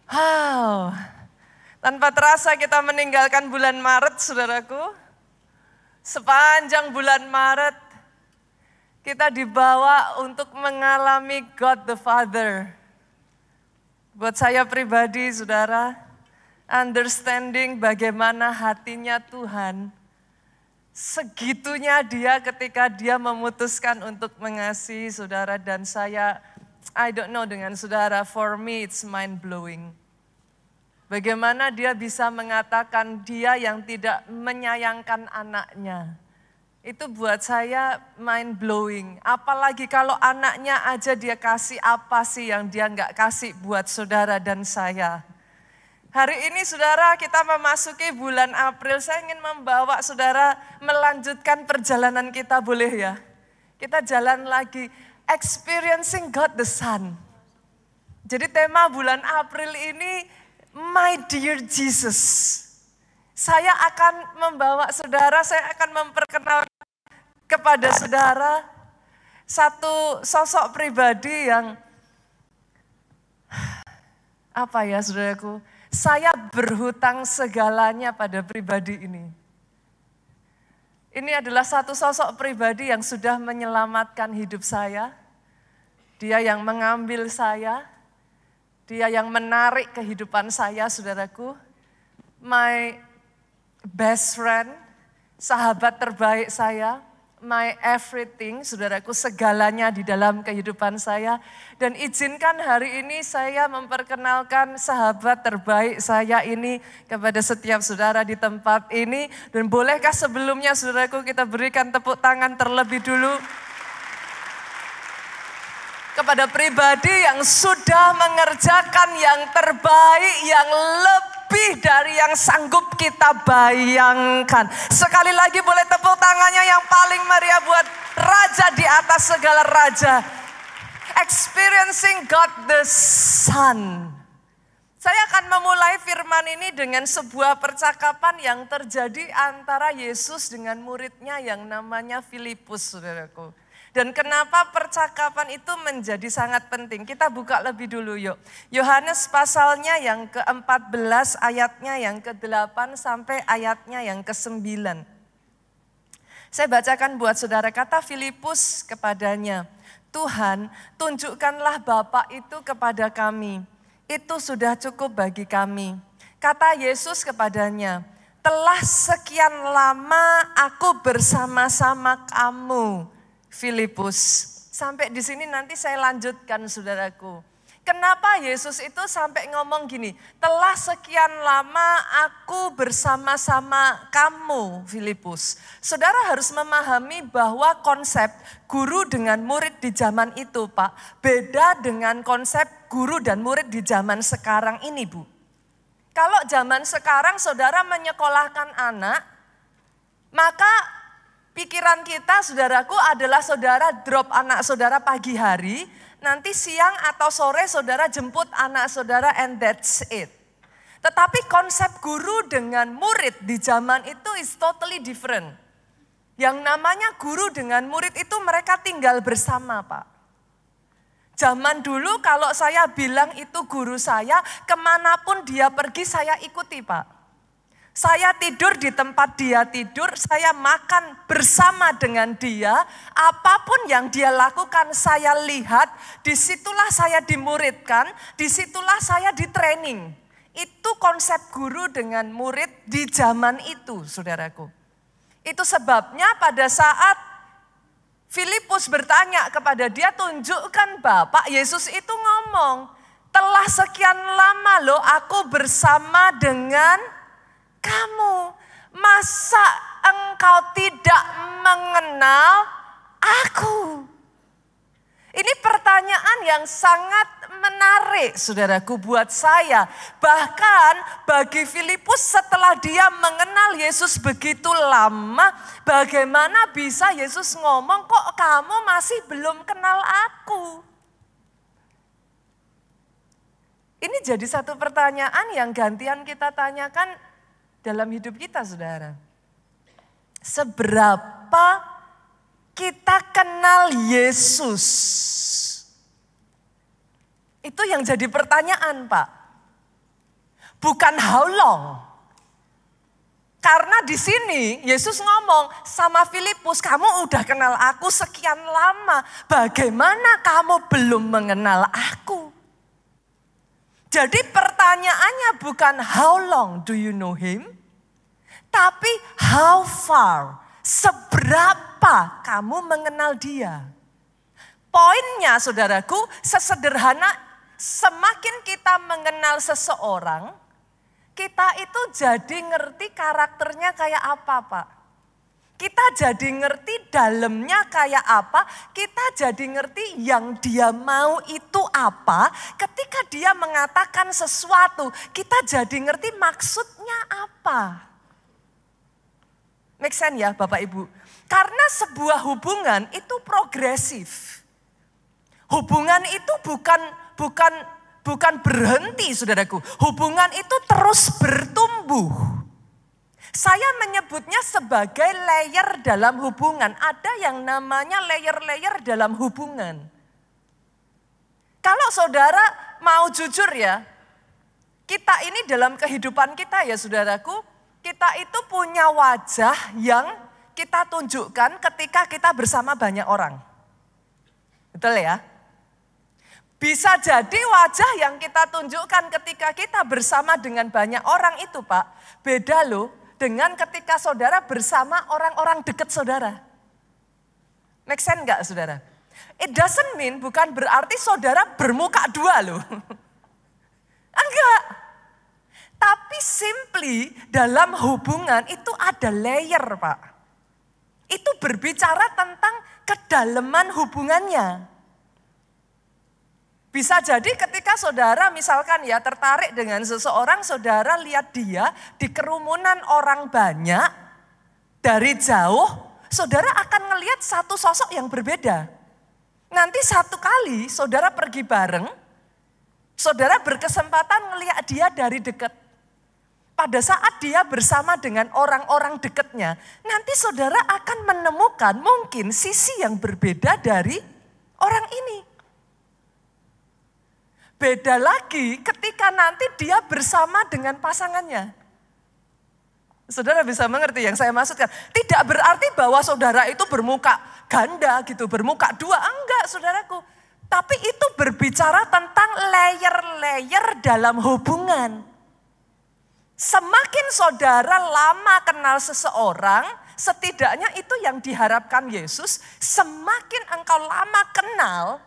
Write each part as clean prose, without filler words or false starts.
Wow, tanpa terasa kita meninggalkan bulan Maret, saudaraku. Sepanjang bulan Maret, kita dibawa untuk mengalami God the Father. Buat saya pribadi, saudara, understanding bagaimana hatinya Tuhan, segitunya dia ketika dia memutuskan untuk mengasihi saudara dan saya. I don't know dengan saudara, for me it's mind blowing. Bagaimana dia bisa mengatakan dia yang tidak menyayangkan anaknya. Itu buat saya mind blowing. Apalagi kalau anaknya aja dia kasih, apa sih yang dia nggak kasih buat saudara dan saya. Hari ini saudara, kita memasuki bulan April. Saya ingin membawa saudara melanjutkan perjalanan kita, boleh ya? Kita jalan lagi, experiencing God the Son. Jadi tema bulan April ini, My Dear Jesus. Saya akan membawa saudara, saya akan memperkenalkan kepada saudara satu sosok pribadi yang, apa ya saudaraku, saya berhutang segalanya pada pribadi ini. Ini adalah satu sosok pribadi yang sudah menyelamatkan hidup saya. Dia yang mengambil saya, dia yang menarik kehidupan saya, saudaraku. My best friend, sahabat terbaik saya, my everything, saudaraku, segalanya di dalam kehidupan saya. Dan izinkan hari ini saya memperkenalkan sahabat terbaik saya ini kepada setiap saudara di tempat ini. Dan bolehkah sebelumnya saudaraku kita berikan tepuk tangan terlebih dulu kepada pribadi yang sudah mengerjakan yang terbaik, yang lebih dari yang sanggup kita bayangkan. Sekali lagi boleh tepuk tangannya yang paling meriah buat Raja di atas segala raja. Experiencing God the Son. Saya akan memulai firman ini dengan sebuah percakapan yang terjadi antara Yesus dengan muridnya yang namanya Filipus, saudaraku. Dan kenapa percakapan itu menjadi sangat penting? Kita buka lebih dulu yuk. Yohanes pasalnya yang ke-14 ayatnya yang ke-8 sampai ayatnya yang ke-9. Saya bacakan buat saudara, kata Filipus kepadanya, Tuhan tunjukkanlah Bapa itu kepada kami. Itu sudah cukup bagi kami. Kata Yesus kepadanya, telah sekian lama aku bersama-sama kamu, Filipus. Sampai di sini nanti saya lanjutkan saudaraku. Kenapa Yesus itu sampai ngomong gini, telah sekian lama aku bersama-sama kamu, Filipus. Saudara harus memahami bahwa konsep guru dengan murid di zaman itu, Pak, beda dengan konsep guru dan murid di zaman sekarang ini, Bu. Kalau zaman sekarang saudara menyekolahkan anak, maka pikiran kita, saudaraku, adalah saudara drop anak saudara pagi hari, nanti siang atau sore saudara jemput anak saudara and that's it. Tetapi konsep guru dengan murid di zaman itu is totally different. Yang namanya guru dengan murid itu mereka tinggal bersama, Pak. Zaman dulu kalau saya bilang itu guru saya, kemanapun dia pergi saya ikuti, Pak. Saya tidur di tempat dia tidur, saya makan bersama dengan dia. Apapun yang dia lakukan saya lihat, disitulah saya dimuridkan, disitulah saya ditraining. Itu konsep guru dengan murid di zaman itu, saudaraku. Itu sebabnya pada saat Filipus bertanya kepada dia, tunjukkan Bapak, Yesus itu ngomong, telah sekian lama loh aku bersama dengan kamu, masa engkau tidak mengenal aku? Ini pertanyaan yang sangat menarik, saudaraku, buat saya. Bahkan bagi Filipus setelah dia mengenal Yesus begitu lama, bagaimana bisa Yesus ngomong, kok kamu masih belum kenal aku? Ini jadi satu pertanyaan yang gantian kita tanyakan dalam hidup kita, saudara. Seberapa kita kenal Yesus? Itu yang jadi pertanyaan, Pak. bukan how long. Karena di sini Yesus ngomong sama Filipus, kamu udah kenal aku sekian lama, bagaimana kamu belum mengenal aku? Jadi pertanyaannya bukan how long do you know him, tapi how far, seberapa kamu mengenal dia. Poinnya saudaraku, sesederhana semakin kita mengenal seseorang, kita itu jadi ngerti karakternya kayak apa, Pak. Kita jadi ngerti dalamnya kayak apa, kita jadi ngerti yang dia mau itu apa. Ketika dia mengatakan sesuatu, kita jadi ngerti maksudnya apa. Make sense ya Bapak Ibu? Karena sebuah hubungan itu progresif. Hubungan itu bukan berhenti, saudaraku. Hubungan itu terus bertumbuh. Saya menyebutnya sebagai layer dalam hubungan. Ada yang namanya layer-layer dalam hubungan. Kalau saudara mau jujur ya, kita ini dalam kehidupan kita ya saudaraku, kita itu punya wajah yang kita tunjukkan ketika kita bersama banyak orang. Betul ya? Bisa jadi wajah yang kita tunjukkan ketika kita bersama dengan banyak orang itu Pak, beda loh dengan ketika saudara bersama orang-orang dekat saudara. Make sense gak saudara? It doesn't mean, bukan berarti saudara bermuka dua loh. Enggak. Tapi simply dalam hubungan itu ada layer Pak. Itu berbicara tentang kedalaman hubungannya. Bisa jadi ketika saudara misalkan ya tertarik dengan seseorang, saudara lihat dia di kerumunan orang banyak, dari jauh, saudara akan ngelihat satu sosok yang berbeda. Nanti satu kali saudara pergi bareng, saudara berkesempatan ngelihat dia dari dekat. Pada saat dia bersama dengan orang-orang dekatnya, nanti saudara akan menemukan mungkin sisi yang berbeda dari orang ini. Beda lagi ketika nanti dia bersama dengan pasangannya. Saudara bisa mengerti yang saya maksudkan. Tidak berarti bahwa saudara itu bermuka ganda gitu, bermuka dua. Enggak saudaraku. Tapi itu berbicara tentang layer-layer dalam hubungan. Semakin saudara lama kenal seseorang, setidaknya itu yang diharapkan Yesus, semakin engkau lama kenal.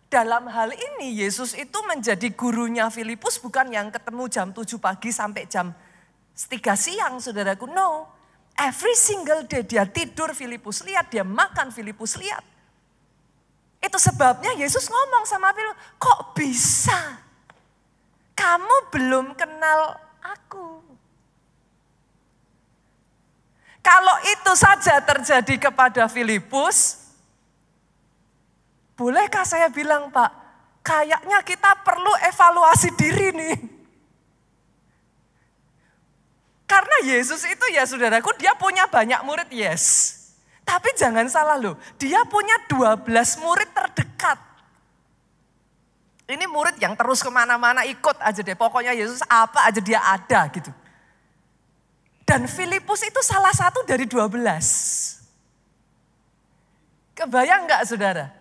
Dalam hal ini Yesus itu menjadi gurunya Filipus bukan yang ketemu jam 7 pagi sampai jam 3 siang saudaraku. No, every single day dia tidur Filipus lihat, dia makan Filipus lihat. Itu sebabnya Yesus ngomong sama Filipus, kok bisa kamu belum kenal aku? Kalau itu saja terjadi kepada Filipus, bolehkah saya bilang Pak, kayaknya kita perlu evaluasi diri nih. Karena Yesus itu ya saudaraku, dia punya banyak murid, yes. Tapi jangan salah loh, dia punya 12 murid terdekat. Ini murid yang terus kemana-mana ikut aja deh, pokoknya Yesus apa aja dia ada gitu. Dan Filipus itu salah satu dari 12. Kebayang gak saudara?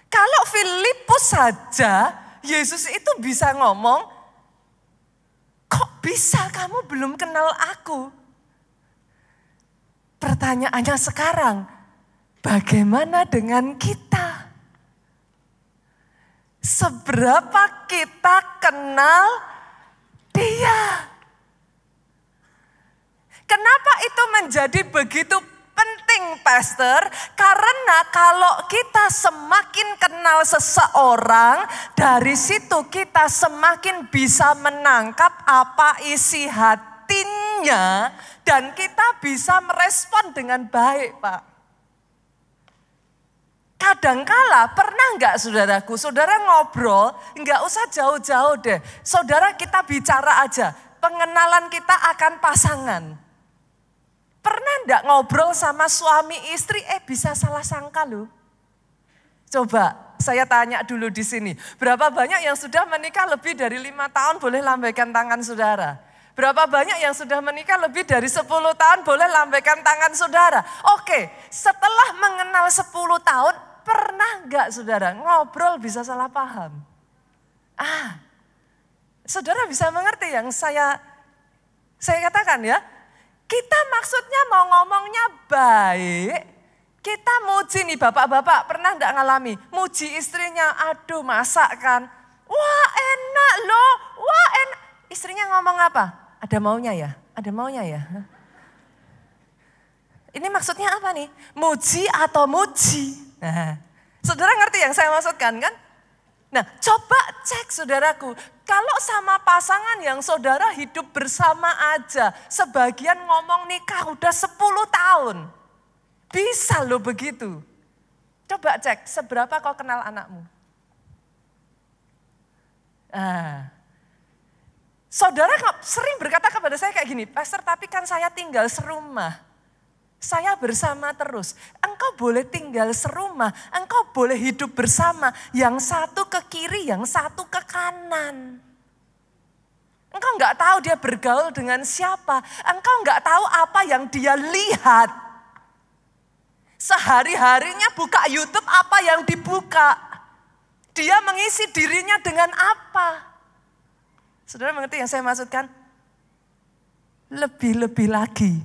Kalau Filipus saja, Yesus itu bisa ngomong, kok bisa kamu belum kenal aku? Pertanyaannya sekarang, bagaimana dengan kita? Seberapa kita kenal dia? Kenapa itu menjadi begitu penting, Pastor? Karena kalau kita semakin kenal seseorang, dari situ kita semakin bisa menangkap apa isi hatinya dan kita bisa merespon dengan baik, Pak. Kadangkala pernah enggak saudaraku, saudara ngobrol, enggak usah jauh-jauh deh. Saudara kita bicara aja, pengenalan kita akan pasangan. Pernah enggak ngobrol sama suami istri, bisa salah sangka loh. Coba Saya tanya dulu di sini, berapa banyak yang sudah menikah lebih dari 5 tahun boleh lambaikan tangan saudara? Berapa banyak yang sudah menikah lebih dari 10 tahun boleh lambaikan tangan saudara? Oke, setelah mengenal 10 tahun, pernah enggak saudara ngobrol bisa salah paham? Saudara bisa mengerti yang saya katakan ya? Kita maksudnya mau ngomongnya baik, kita muji nih bapak-bapak, pernah enggak ngalami? Muji istrinya, aduh masak kan, wah enak loh, wah enak. Istrinya ngomong apa? Ada maunya ya? Ada maunya ya? Ini maksudnya apa nih? Muji atau muji? Nah, saudara ngerti yang saya maksudkan kan? Nah, coba cek saudaraku. Kalau sama pasangan yang saudara hidup bersama aja, sebagian ngomong nikah udah 10 tahun. Bisa loh begitu. Coba cek, seberapa kau kenal anakmu? Saudara sering berkata kepada saya kayak gini, Pastor tapi kan saya tinggal serumah. Saya bersama terus. Engkau boleh tinggal serumah, engkau boleh hidup bersama. Yang satu ke kiri, yang satu ke kanan. Engkau nggak tahu dia bergaul dengan siapa. Engkau nggak tahu apa yang dia lihat. Sehari-harinya buka YouTube apa yang dibuka. Dia mengisi dirinya dengan apa. Saudara mengerti yang saya maksudkan? Lebih-lebih lagi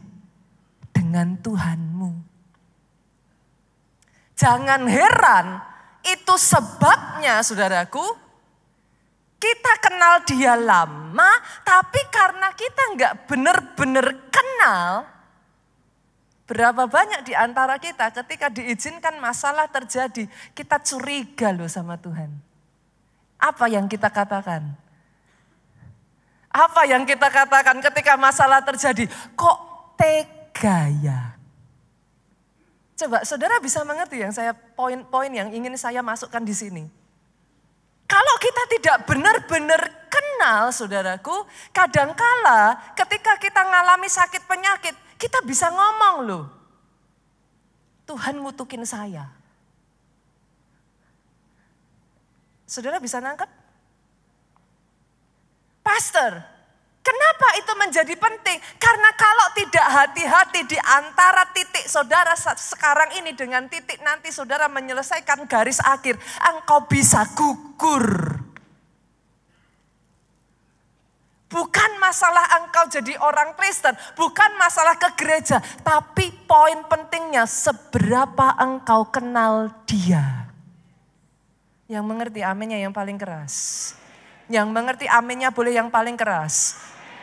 dengan Tuhanmu. Jangan heran, itu sebabnya saudaraku, kita kenal dia lama, tapi karena kita nggak benar-benar kenal, berapa banyak di antara kita ketika diizinkan masalah terjadi, kita curiga loh sama Tuhan. Apa yang kita katakan? Apa yang kita katakan ketika masalah terjadi? Kok tega ya? Coba saudara bisa mengerti yang saya poin-poin yang ingin saya masukkan di sini. Kalau kita tidak benar-benar kenal saudaraku, kadangkala ketika kita ngalami sakit penyakit, kita bisa ngomong loh. Tuhan mutukin saya. Saudara bisa nangkep? Pastor, kenapa itu menjadi penting? Karena kalau tidak hati-hati di antara titik saudara sekarang ini dengan titik nanti saudara menyelesaikan garis akhir, engkau bisa gugur. Bukan masalah engkau jadi orang Kristen, bukan masalah ke gereja, tapi poin pentingnya seberapa engkau kenal Dia. Yang mengerti aminnya yang paling keras. Yang mengerti aminnya boleh yang paling keras.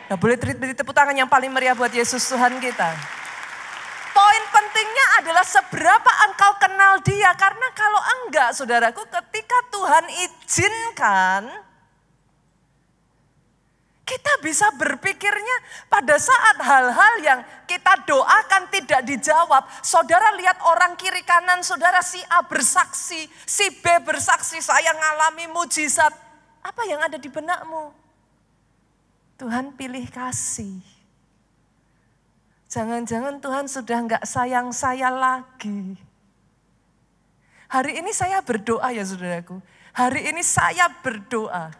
Nah, boleh beri tepuk tangan yang paling meriah buat Yesus Tuhan kita. Poin pentingnya adalah seberapa engkau kenal Dia. Karena kalau enggak saudaraku, ketika Tuhan izinkan, kita bisa berpikirnya pada saat hal-hal yang kita doakan tidak dijawab. Saudara lihat orang kiri kanan saudara, si A bersaksi, si B bersaksi, saya ngalami mujizat. Apa yang ada di benakmu? Tuhan pilih kasih. Jangan-jangan Tuhan sudah enggak sayang saya lagi. Hari ini saya berdoa ya saudaraku. Hari ini saya berdoa.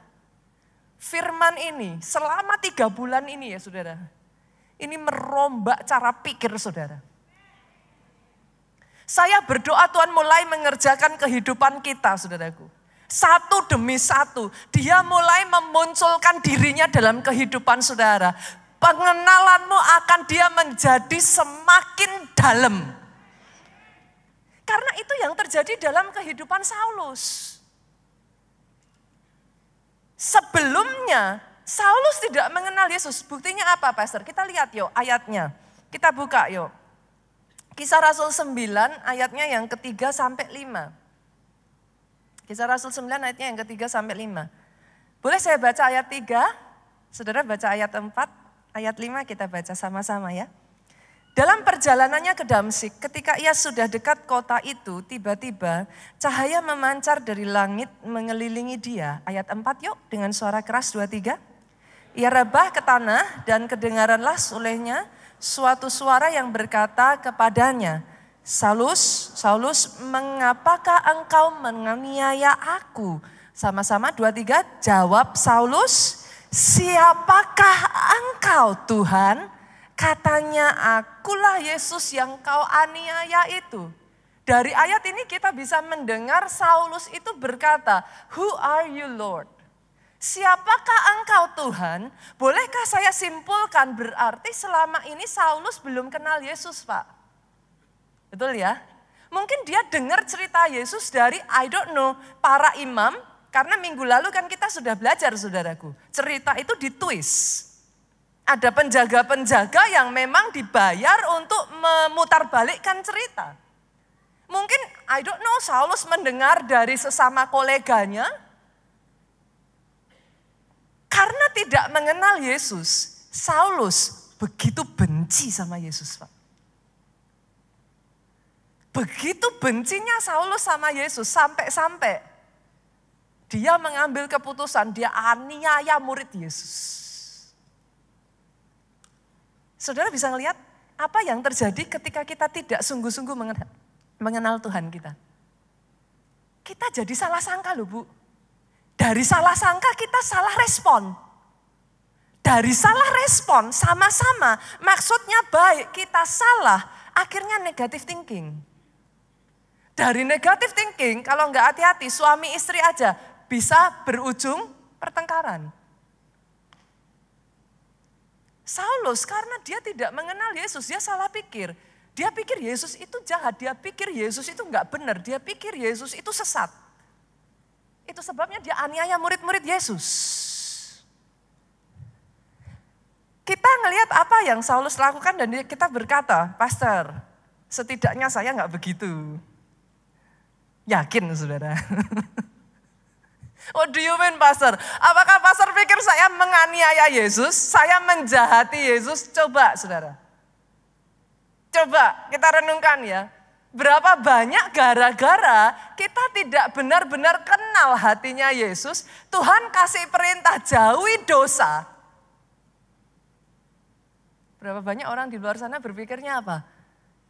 Firman ini selama 3 bulan ini ya saudara. Ini merombak cara pikir saudara. Saya berdoa Tuhan mulai mengerjakan kehidupan kita saudaraku. Satu demi satu, Dia mulai memunculkan dirinya dalam kehidupan saudara. Pengenalanmu akan Dia menjadi semakin dalam. Karena itu yang terjadi dalam kehidupan Saulus. Sebelumnya, Saulus tidak mengenal Yesus. Buktinya apa, Pastor? Kita lihat yuk ayatnya. Kita buka yuk. Kisah Rasul 9 ayatnya yang ketiga sampai 5. Kisah Rasul 9 ayatnya yang ketiga sampai 5. Boleh saya baca ayat 3? Saudara baca ayat 4, ayat 5 kita baca sama-sama ya. Dalam perjalanannya ke Damsyik, ketika ia sudah dekat kota itu, tiba-tiba cahaya memancar dari langit mengelilingi dia. Ayat 4 yuk dengan suara keras 2, 3. Ia rebah ke tanah dan kedengaranlah olehnya suatu suara yang berkata kepadanya, Saulus, mengapakah engkau menganiaya aku? Sama-sama 2-3, jawab Saulus, siapakah engkau Tuhan? Katanya, akulah Yesus yang kau aniaya itu. Dari ayat ini kita bisa mendengar Saulus itu berkata, who are you Lord? Siapakah engkau Tuhan? Bolehkah saya simpulkan berarti selama ini Saulus belum kenal Yesus, Pak? Betul ya? Mungkin dia dengar cerita Yesus dari para imam. Karena minggu lalu kan kita sudah belajar saudaraku. Cerita itu ditwist. Ada penjaga-penjaga yang memang dibayar untuk memutarbalikkan cerita. Mungkin Saulus mendengar dari sesama koleganya. Karena tidak mengenal Yesus, Saulus begitu benci sama Yesus, Pak. Begitu bencinya Saulus sama Yesus sampai-sampai dia mengambil keputusan, dia aniaya murid Yesus. Saudara bisa melihat apa yang terjadi ketika kita tidak sungguh-sungguh mengenal Tuhan kita. Kita jadi salah sangka loh Bu. Dari salah sangka kita salah respon. Dari salah respon sama-sama maksudnya baik, kita salah, akhirnya negative thinking. Dari negative thinking, kalau nggak hati-hati, suami istri aja bisa berujung pertengkaran. Saulus karena dia tidak mengenal Yesus, dia salah pikir. Dia pikir Yesus itu jahat, dia pikir Yesus itu nggak benar, dia pikir Yesus itu sesat. Itu sebabnya dia aniaya murid-murid Yesus. Kita ngelihat apa yang Saulus lakukan dan kita berkata, Pastor, setidaknya saya nggak begitu. Yakin saudara? What do you mean Pastor? Apakah Pastor pikir saya menganiaya Yesus? Saya menjahati Yesus? Coba saudara. Coba kita renungkan ya. Berapa banyak gara-gara kita tidak benar-benar kenal hatinya Yesus. Tuhan kasih perintah jauhi dosa. Berapa banyak orang di luar sana berpikirnya apa?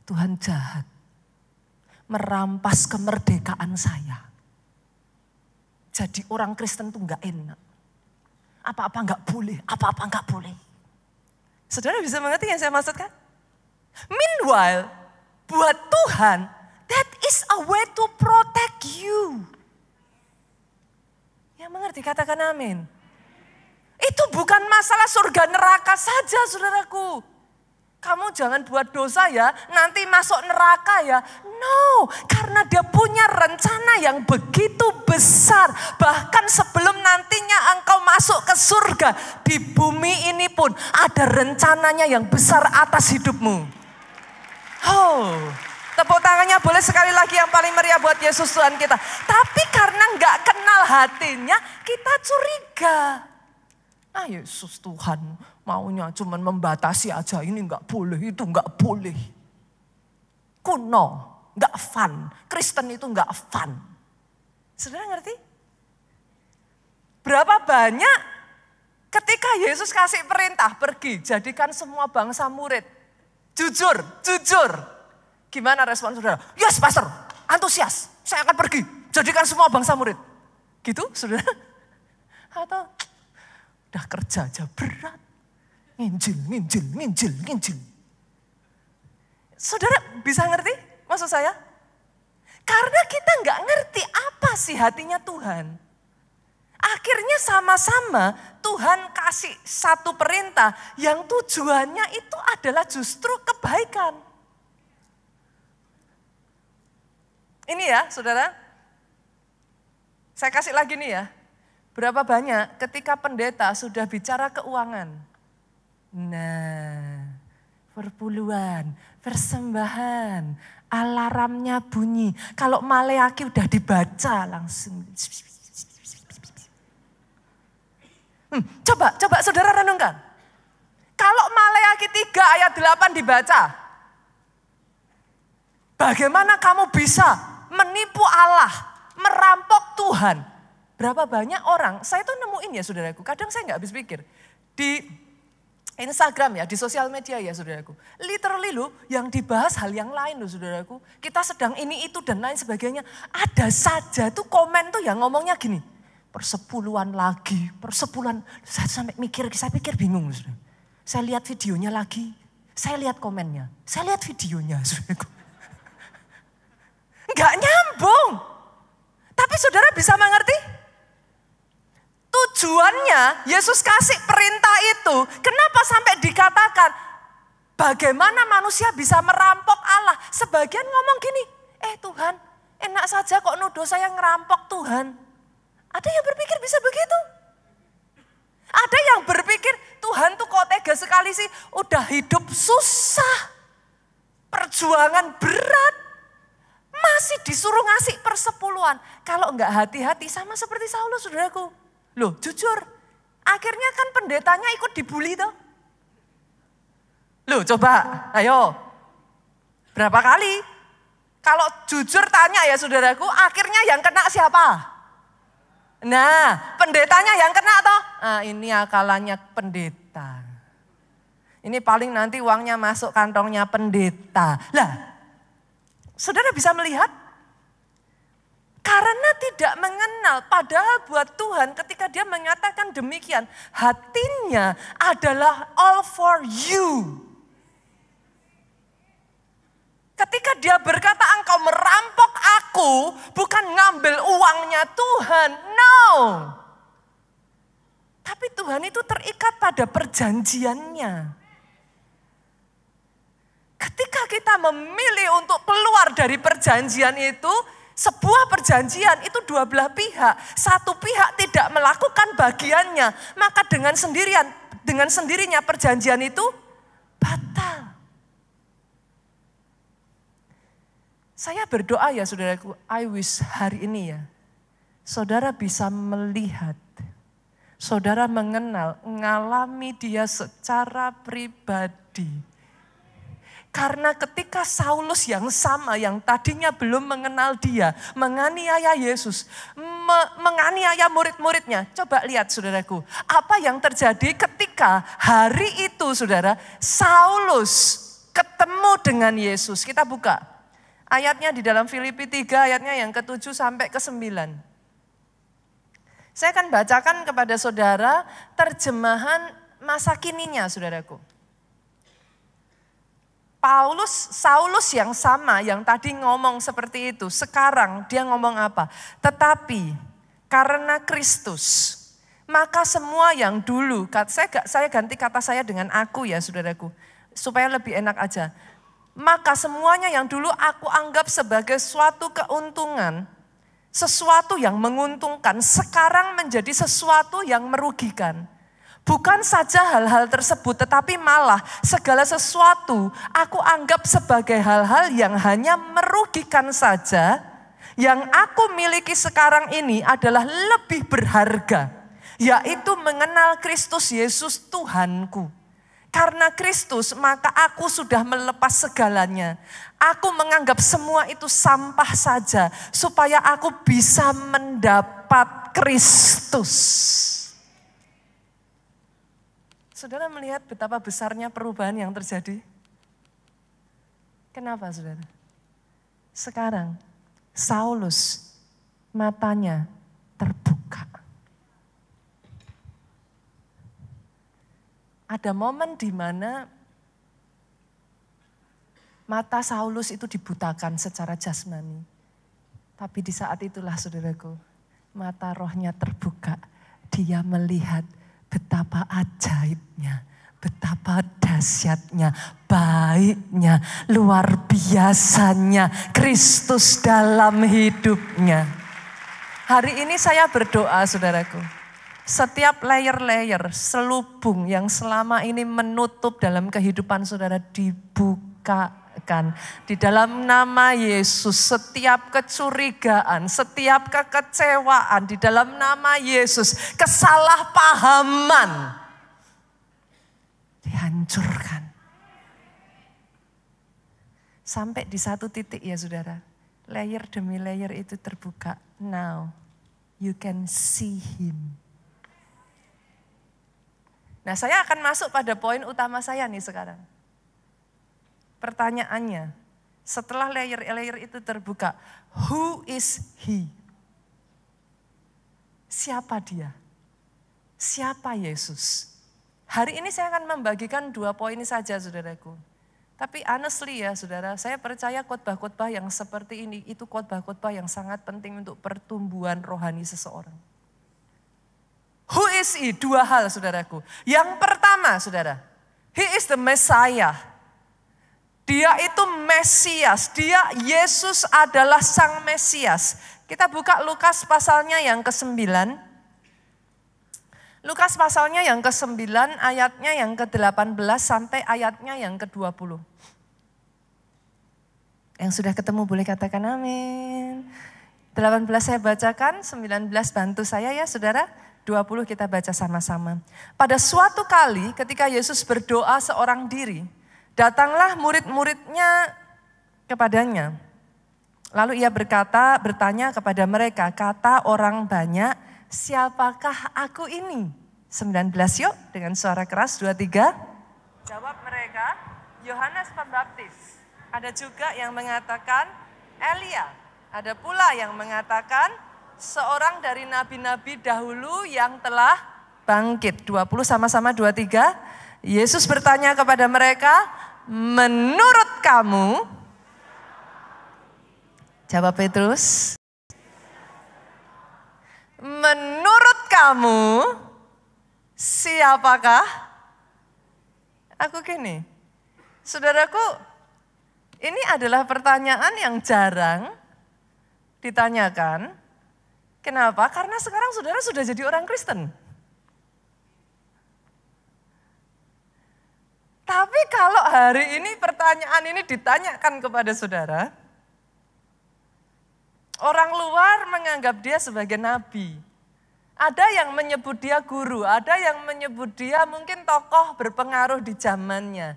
Tuhan jahat. Merampas kemerdekaan saya. Jadi orang Kristen tuh gak enak. Apa-apa gak boleh, apa-apa gak boleh. Saudara bisa mengerti yang saya maksudkan? Meanwhile, buat Tuhan, that is a way to protect you. Yang mengerti katakan amin. Itu bukan masalah surga neraka saja saudaraku. Kamu jangan buat dosa ya, nanti masuk neraka ya. No, karena dia punya rencana yang begitu besar. Bahkan sebelum nantinya engkau masuk ke surga, di bumi ini pun ada rencananya yang besar atas hidupmu. Oh, tepuk tangannya boleh sekali lagi yang paling meriah buat Yesus Tuhan kita. Tapi karena nggak kenal hatinya, kita curiga. Ah Yesus Tuhan maunya cuma membatasi aja, ini nggak boleh, itu nggak boleh. Kuno, nggak fun. Kristen itu nggak fun. Saudara ngerti? Berapa banyak ketika Yesus kasih perintah pergi, jadikan semua bangsa murid. Jujur. Gimana respon saudara? Yes pastor, antusias, saya akan pergi, jadikan semua bangsa murid. Gitu saudara? Atau udah kerja aja berat. Nginjil. Saudara bisa ngerti maksud saya? Karena kita nggak ngerti apa sih hatinya Tuhan. Akhirnya sama-sama Tuhan kasih satu perintah yang tujuannya itu adalah justru kebaikan. Ini ya saudara, saya kasih lagi nih ya. Berapa banyak ketika pendeta sudah bicara keuangan. Nah, perpuluhan, persembahan, alarmnya bunyi. Kalau Maleaki udah dibaca langsung. Coba saudara renungkan. Kalau Maleaki 3 ayat 8 dibaca. Bagaimana kamu bisa menipu Allah, merampok Tuhan? Berapa banyak orang, saya tuh nemuin ya saudaraku, kadang saya nggak habis pikir. Di Instagram ya, di sosial media ya saudaraku. Literally loh, yang dibahas hal yang lain loh saudaraku. Kita sedang ini, itu, dan lain sebagainya. Ada saja tuh komen tuh yang ngomongnya gini. Persepuluhan lagi, persepuluhan. Saya sampai mikir, saya pikir bingung saudara. Saya lihat videonya lagi, saya lihat komennya. Saya lihat videonya saudaraku. Enggak nyambung. Tapi saudara bisa mengerti? Tujuannya Yesus kasih perintah itu, kenapa sampai dikatakan bagaimana manusia bisa merampok Allah? Sebagian ngomong gini, Tuhan enak saja kok nuduh saya ngerampok Tuhan. Ada yang berpikir bisa begitu? Ada yang berpikir Tuhan tuh kok tega sekali sih, udah hidup susah, perjuangan berat, masih disuruh ngasih persepuluhan. Kalau enggak hati-hati sama seperti Saulus saudaraku. Loh jujur, akhirnya kan pendetanya ikut dibully toh. Loh coba, ayo. Berapa kali? Kalau jujur tanya ya saudaraku, akhirnya yang kena siapa? Nah, pendetanya yang kena toh. Nah, ini akalannya pendeta. Ini paling nanti uangnya masuk kantongnya pendeta. Lah, saudara bisa melihat? Karena tidak mengenal, padahal buat Tuhan ketika dia mengatakan demikian, hatinya adalah all for you. Ketika dia berkata engkau merampok aku, bukan ngambil uangnya Tuhan, no. Tapi Tuhan itu terikat pada perjanjiannya. Ketika kita memilih untuk keluar dari perjanjian itu, sebuah perjanjian itu dua belah pihak. Satu pihak tidak melakukan bagiannya, maka dengan sendirinya perjanjian itu batal. Saya berdoa ya saudaraku, I wish hari ini ya, saudara bisa melihat, saudara mengenal, mengalami dia secara pribadi. Karena ketika Saulus yang sama yang tadinya belum mengenal dia, menganiaya Yesus, menganiaya murid-muridnya. Coba lihat saudaraku, apa yang terjadi ketika hari itu saudara, Saulus ketemu dengan Yesus. Kita buka ayatnya di dalam Filipi 3 ayatnya yang ke-7 sampai ke-9. Saya akan bacakan kepada saudara terjemahan masa kininya saudaraku. Saulus yang sama yang tadi ngomong seperti itu, sekarang dia ngomong apa? Tetapi karena Kristus, maka semua yang dulu, saya ganti kata saya dengan aku ya saudaraku, supaya lebih enak aja. Maka semuanya yang dulu aku anggap sebagai suatu keuntungan, sesuatu yang menguntungkan, sekarang menjadi sesuatu yang merugikan. Bukan saja hal-hal tersebut, tetapi malah segala sesuatu aku anggap sebagai hal-hal yang hanya merugikan saja. Yang aku miliki sekarang ini adalah lebih berharga, yaitu mengenal Kristus Yesus Tuhanku. Karena Kristus, maka aku sudah melepas segalanya. Aku menganggap semua itu sampah saja, supaya aku bisa mendapat Kristus. Saudara melihat betapa besarnya perubahan yang terjadi? Kenapa saudara? Sekarang Saulus matanya terbuka. Ada momen di mana mata Saulus itu dibutakan secara jasmani. Tapi di saat itulah saudaraku, mata rohnya terbuka. Dia melihat betapa ajaibnya, betapa dahsyatnya, baiknya, luar biasanya Kristus dalam hidupnya. Hari ini saya berdoa saudaraku, setiap layer-layer selubung yang selama ini menutup dalam kehidupan saudara dibukakan. Di dalam nama Yesus, setiap kecurigaan, setiap kekecewaan, di dalam nama Yesus, kesalahpahaman dihancurkan. Sampai di satu titik ya saudara, layer demi layer itu terbuka. Now you can see him. Nah, saya akan masuk pada poin utama saya nih sekarang. Pertanyaannya, setelah layer-layer itu terbuka, who is he? Siapa dia? Siapa Yesus? Hari ini saya akan membagikan 2 poin saja, saudaraku. Tapi honestly ya saudara, saya percaya khotbah-khotbah yang seperti ini, itu khotbah-khotbah yang sangat penting untuk pertumbuhan rohani seseorang. Who is he? 2 hal saudaraku. Yang pertama saudara, he is the Messiah. Dia itu Mesias, Yesus adalah sang Mesias. Kita buka Lukas pasalnya yang ke-9. Lukas pasalnya yang ke-9, ayatnya yang ke-18 sampai ayatnya yang ke-20. Yang sudah ketemu boleh katakan amin. 18 saya bacakan, 19 bantu saya ya saudara. 20 kita baca sama-sama. Pada suatu kali ketika Yesus berdoa seorang diri, datanglah murid-muridnya kepadanya. Lalu ia bertanya kepada mereka, kata orang banyak, siapakah aku ini? 19 yuk dengan suara keras, 23. Jawab mereka, Yohanes Pembaptis. Ada juga yang mengatakan Elia. Ada pula yang mengatakan seorang dari nabi-nabi dahulu yang telah bangkit. 20 sama-sama 23. Yesus bertanya kepada mereka, menurut kamu, jawab Petrus, menurut kamu siapakah aku kini? Saudaraku, ini adalah pertanyaan yang jarang ditanyakan. Kenapa? Karena sekarang saudara sudah jadi orang Kristen. Tapi kalau hari ini pertanyaan ini ditanyakan kepada saudara, orang luar menganggap dia sebagai nabi. Ada yang menyebut dia guru, ada yang menyebut dia mungkin tokoh berpengaruh di zamannya.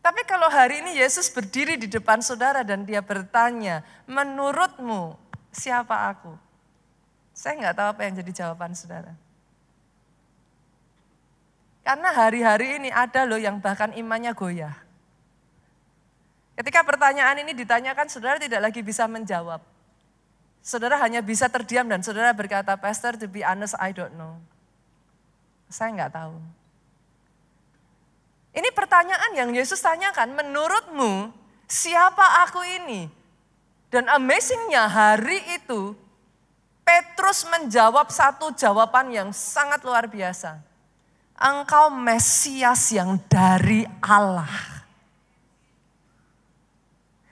Tapi kalau hari ini Yesus berdiri di depan saudara dan dia bertanya, menurutmu siapa aku? Saya nggak tahu apa yang jadi jawaban saudara. Karena hari-hari ini ada loh yang bahkan imannya goyah. Ketika pertanyaan ini ditanyakan, saudara tidak lagi bisa menjawab. Saudara hanya bisa terdiam dan saudara berkata, Pastor, to be honest, I don't know. Saya nggak tahu. Ini pertanyaan yang Yesus tanyakan, menurutmu siapa aku ini? Dan amazingnya hari itu, Petrus menjawab satu jawaban yang sangat luar biasa. Engkau Mesias yang dari Allah.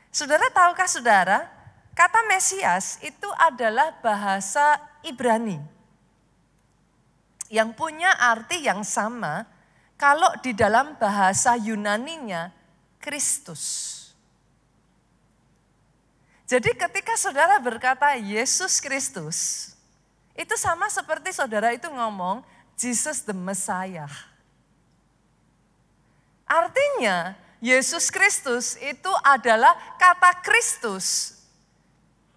Saudara tahukah saudara, kata Mesias itu adalah bahasa Ibrani. Yang punya arti yang sama kalau di dalam bahasa Yunaninya Kristus. Jadi ketika saudara berkata Yesus Kristus, itu sama seperti saudara itu ngomong Jesus the Messiah. Artinya Yesus Kristus itu adalah kata Kristus.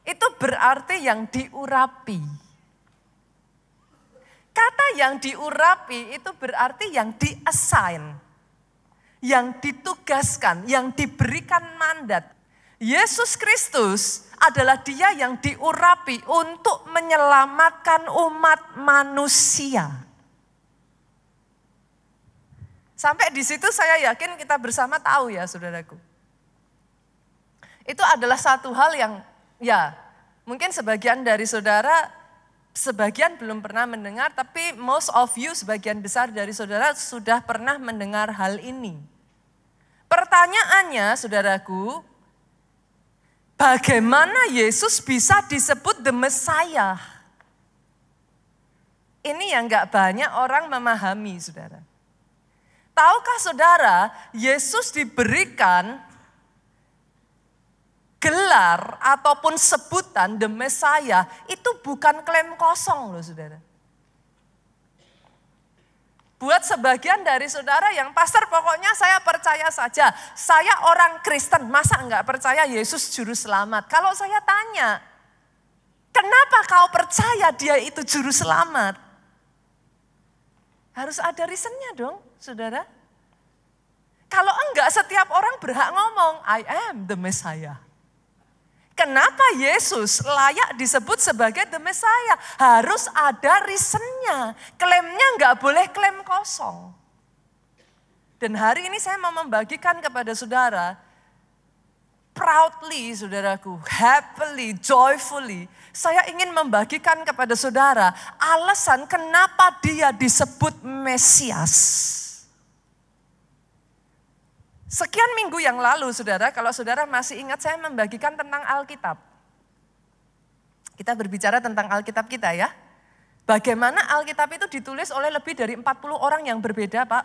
Itu berarti yang diurapi. Kata yang diurapi itu berarti yang di-assign. Yang ditugaskan, yang diberikan mandat. Yesus Kristus adalah dia yang diurapi untuk menyelamatkan umat manusia. Sampai di situ saya yakin kita bersama tahu ya saudaraku. Itu adalah satu hal yang ya mungkin sebagian dari saudara, sebagian belum pernah mendengar, tapi most of you, sebagian besar dari saudara sudah pernah mendengar hal ini. Pertanyaannya saudaraku, bagaimana Yesus bisa disebut the Messiah? Ini yang gak banyak orang memahami saudara. Tahukah saudara, Yesus diberikan gelar ataupun sebutan the Messiah itu bukan klaim kosong loh saudara. Buat sebagian dari saudara yang pastor pokoknya saya percaya saja. Saya orang Kristen, masa enggak percaya Yesus juru selamat? Kalau saya tanya, kenapa kau percaya dia itu juru selamat? Harus ada reasonnya dong, saudara. Kalau enggak, setiap orang berhak ngomong, I am the Messiah. Kenapa Yesus layak disebut sebagai the Messiah? Harus ada reasonnya. Klaimnya enggak boleh klaim kosong. Dan hari ini saya mau membagikan kepada saudara, proudly saudaraku, happily, joyfully, saya ingin membagikan kepada saudara alasan kenapa dia disebut Mesias. Sekian minggu yang lalu saudara, kalau saudara masih ingat saya membagikan tentang Alkitab. Kita berbicara tentang Alkitab kita ya. Bagaimana Alkitab itu ditulis oleh lebih dari 40 orang yang berbeda Pak.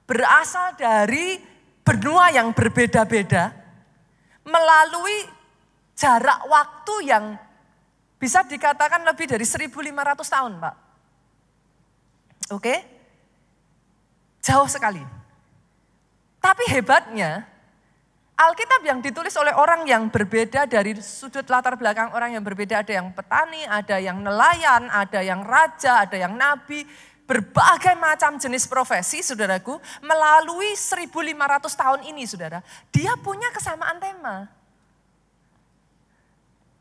Berasal dari benua yang berbeda-beda. Melalui jarak waktu yang bisa dikatakan lebih dari 1.500 tahun Pak. Oke? Jauh sekali. Tapi hebatnya, Alkitab yang ditulis oleh orang yang berbeda dari sudut latar belakang orang yang berbeda. Ada yang petani, ada yang nelayan, ada yang raja, ada yang nabi. Berbagai macam jenis profesi saudaraku, melalui 1.500 tahun ini saudara, dia punya kesamaan tema.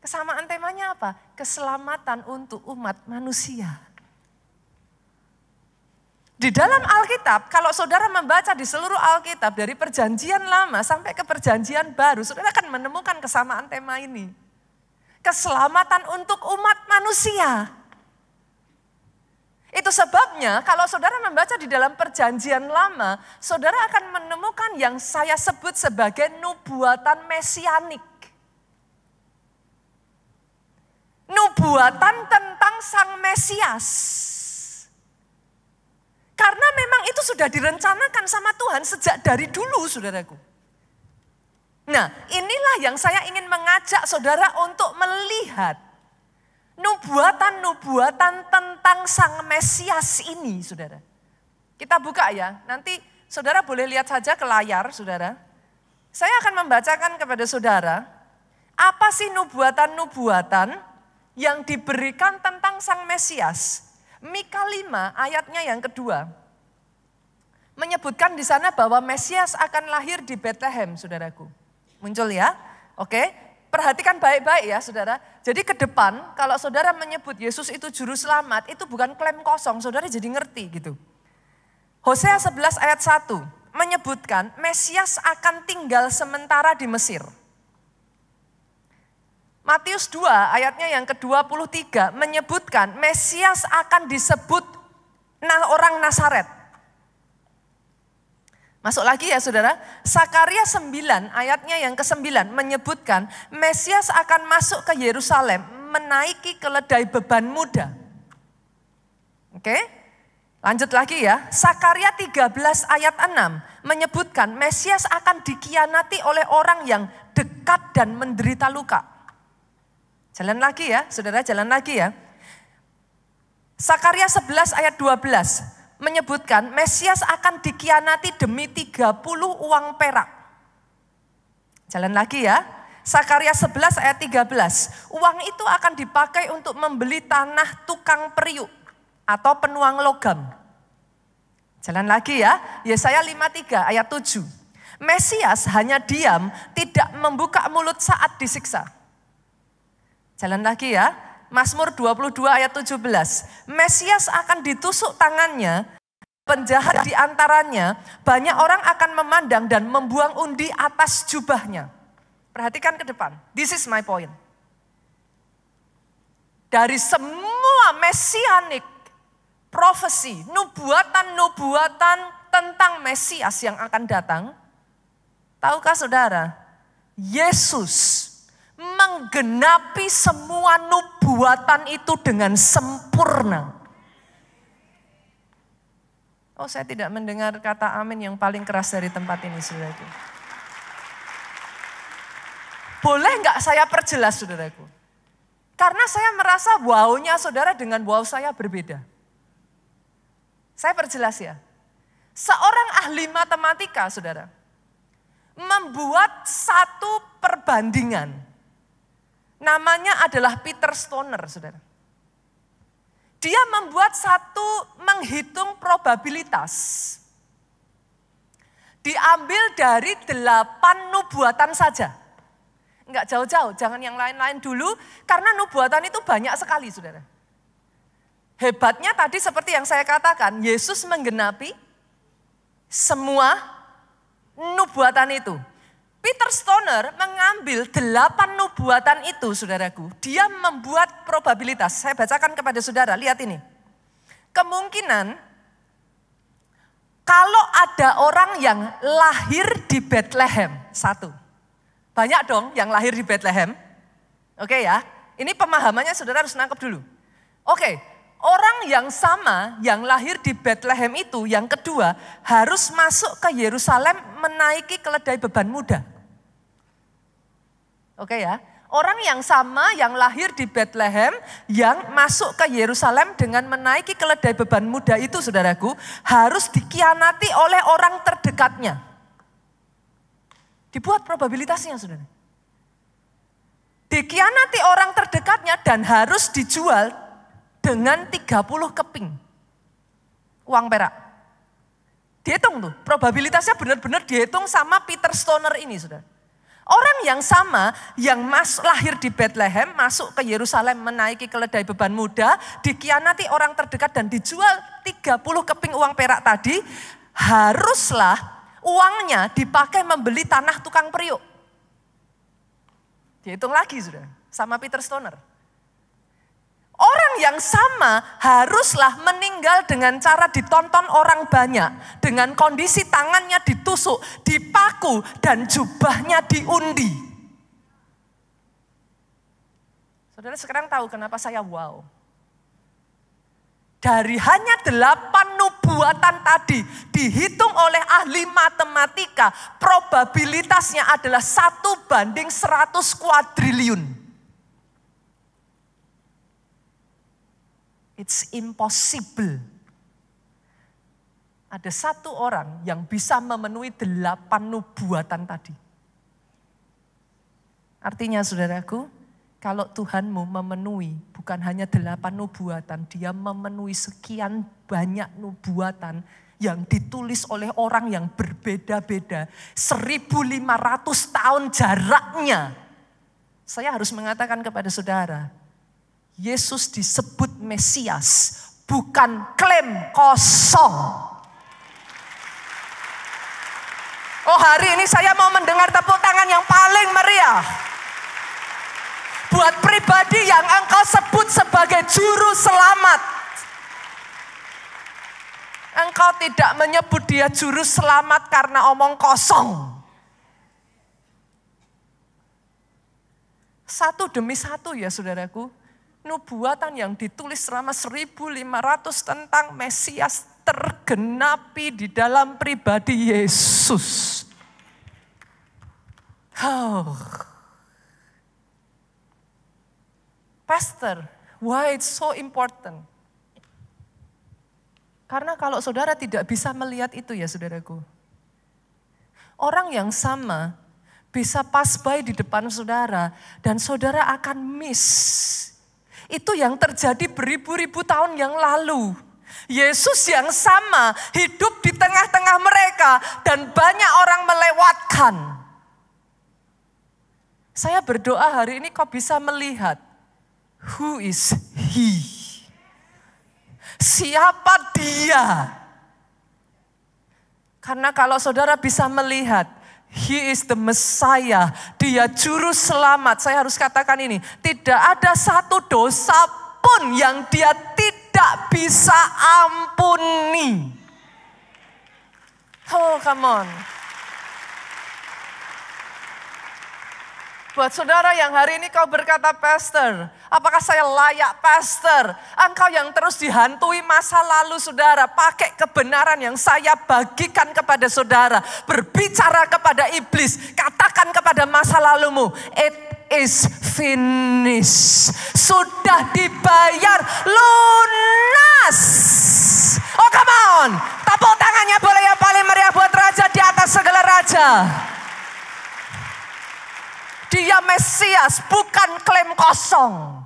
Kesamaan temanya apa? Keselamatan untuk umat manusia. Di dalam Alkitab, kalau saudara membaca di seluruh Alkitab, dari perjanjian lama sampai ke perjanjian baru, saudara akan menemukan kesamaan tema ini. Keselamatan untuk umat manusia. Itu sebabnya kalau saudara membaca di dalam perjanjian lama, saudara akan menemukan yang saya sebut sebagai nubuatan mesianik. Nubuatan tentang Sang Mesias. Karena memang itu sudah direncanakan sama Tuhan sejak dari dulu saudaraku. Nah inilah yang saya ingin mengajak saudara untuk melihat. Nubuatan-nubuatan tentang Sang Mesias ini, saudara. Kita buka ya, nanti saudara boleh lihat saja ke layar, saudara. Saya akan membacakan kepada saudara, apa sih nubuatan-nubuatan yang diberikan tentang Sang Mesias. Mika 5 ayatnya yang kedua, menyebutkan di sana bahwa Mesias akan lahir di Bethlehem, saudaraku. Muncul ya, oke. Perhatikan baik-baik ya saudara. Jadi ke depan kalau saudara menyebut Yesus itu juru selamat, itu bukan klaim kosong, saudara jadi ngerti gitu. Hosea 11 ayat 1 menyebutkan Mesias akan tinggal sementara di Mesir. Matius 2 ayatnya yang ke-23 menyebutkan Mesias akan disebut orang Nazaret. Masuk lagi ya saudara, Sakaria 9 ayatnya yang ke-9 menyebutkan Mesias akan masuk ke Yerusalem menaiki keledai beban muda. Oke, lanjut lagi ya, Sakaria 13 ayat 6 menyebutkan Mesias akan dikhianati oleh orang yang dekat dan menderita luka. Jalan lagi ya saudara, jalan lagi ya. Sakaria 11 ayat 12 menyebutkan Mesias akan dikhianati demi 30 uang perak. Jalan lagi ya. Sakaria 11 ayat 13. Uang itu akan dipakai untuk membeli tanah tukang periuk atau penuang logam. Jalan lagi ya. Yesaya 53 ayat 7. Mesias hanya diam, tidak membuka mulut saat disiksa. Jalan lagi ya. Mazmur 22 ayat 17. Mesias akan ditusuk tangannya, penjahat di antaranya, banyak orang akan memandang dan membuang undi atas jubahnya. Perhatikan ke depan, this is my point. Dari semua mesianik, profesi, nubuatan-nubuatan tentang Mesias yang akan datang, tahukah saudara, Yesus menggenapi semua nubuatan itu dengan sempurna. Oh, saya tidak mendengar kata amin yang paling keras dari tempat ini, saudaraku. Boleh nggak saya perjelas, saudaraku? Karena saya merasa wow-nya saudara dengan wow saya berbeda. Saya perjelas ya. Seorang ahli matematika, saudara, membuat satu perbandingan. Namanya adalah Peter Stoner, saudara. Dia membuat satu menghitung probabilitas. Diambil dari 8 nubuatan saja. Enggak jauh-jauh, jangan yang lain-lain dulu. Karena nubuatan itu banyak sekali, saudara. Hebatnya tadi seperti yang saya katakan, Yesus menggenapi semua nubuatan itu. Peter Stoner mengambil 8 nubuatan itu, saudaraku. Dia membuat probabilitas. Saya bacakan kepada saudara, lihat ini. Kemungkinan kalau ada orang yang lahir di Bethlehem, satu. Banyak dong yang lahir di Bethlehem. Oke ya, ini pemahamannya saudara harus nangkep dulu. Oke, orang yang sama yang lahir di Bethlehem itu, yang kedua harus masuk ke Yerusalem menaiki keledai beban muda. Oke ya, orang yang sama yang lahir di Bethlehem yang masuk ke Yerusalem dengan menaiki keledai beban muda itu, saudaraku, harus dikhianati oleh orang terdekatnya. Dibuat probabilitasnya, saudara. Dikhianati orang terdekatnya dan harus dijual dengan 30 keping uang perak. Dihitung tuh, probabilitasnya benar-benar dihitung sama Peter Stoner ini, saudara. Orang yang sama yang lahir di Bethlehem, masuk ke Yerusalem menaiki keledai beban muda, dikhianati orang terdekat dan dijual 30 keping uang perak tadi, haruslah uangnya dipakai membeli tanah tukang periuk. Dihitung lagi sudah, sama Peter Stoner. Orang yang sama haruslah meninggal dengan cara ditonton orang banyak. Dengan kondisi tangannya ditusuk, dipaku, dan jubahnya diundi. Saudara sekarang tahu kenapa saya wow. Dari hanya 8 nubuatan tadi dihitung oleh ahli matematika, probabilitasnya adalah 1/100 kuadriliun. It's impossible. Ada satu orang yang bisa memenuhi 8 nubuatan tadi. Artinya saudaraku, kalau Tuhanmu memenuhi bukan hanya 8 nubuatan, dia memenuhi sekian banyak nubuatan yang ditulis oleh orang yang berbeda-beda. 1.500 tahun jaraknya. Saya harus mengatakan kepada saudara, Yesus disebut Mesias, bukan klaim kosong. Oh, hari ini saya mau mendengar tepuk tangan yang paling meriah. Buat pribadi yang engkau sebut sebagai juru selamat. Engkau tidak menyebut dia juru selamat karena omong kosong. Satu demi satu ya saudaraku. Nubuatan yang ditulis selama 1.500 tentang Mesias tergenapi di dalam pribadi Yesus. Oh. Pastor, why it's so important? Karena kalau saudara tidak bisa melihat itu ya saudaraku. Orang yang sama bisa pass by di depan saudara dan saudara akan miss. Itu yang terjadi beribu-ribu tahun yang lalu. Yesus yang sama hidup di tengah-tengah mereka dan banyak orang melewatkan. Saya berdoa hari ini kau bisa melihat who is he? Siapa dia? Karena kalau saudara bisa melihat he is the Messiah, dia juru selamat. Saya harus katakan ini, tidak ada satu dosa pun yang dia tidak bisa ampuni. Oh, come on. Buat saudara yang hari ini kau berkata, Pastor, apakah saya layak Pastor? Engkau yang terus dihantui masa lalu saudara, pakai kebenaran yang saya bagikan kepada saudara. Berbicara kepada iblis, katakan kepada masa lalumu, it is finished. Sudah dibayar lunas. Oh come on, tepuk tangannya boleh yang paling meriah buat Raja di atas segala Raja. Dia Mesias, bukan klaim kosong.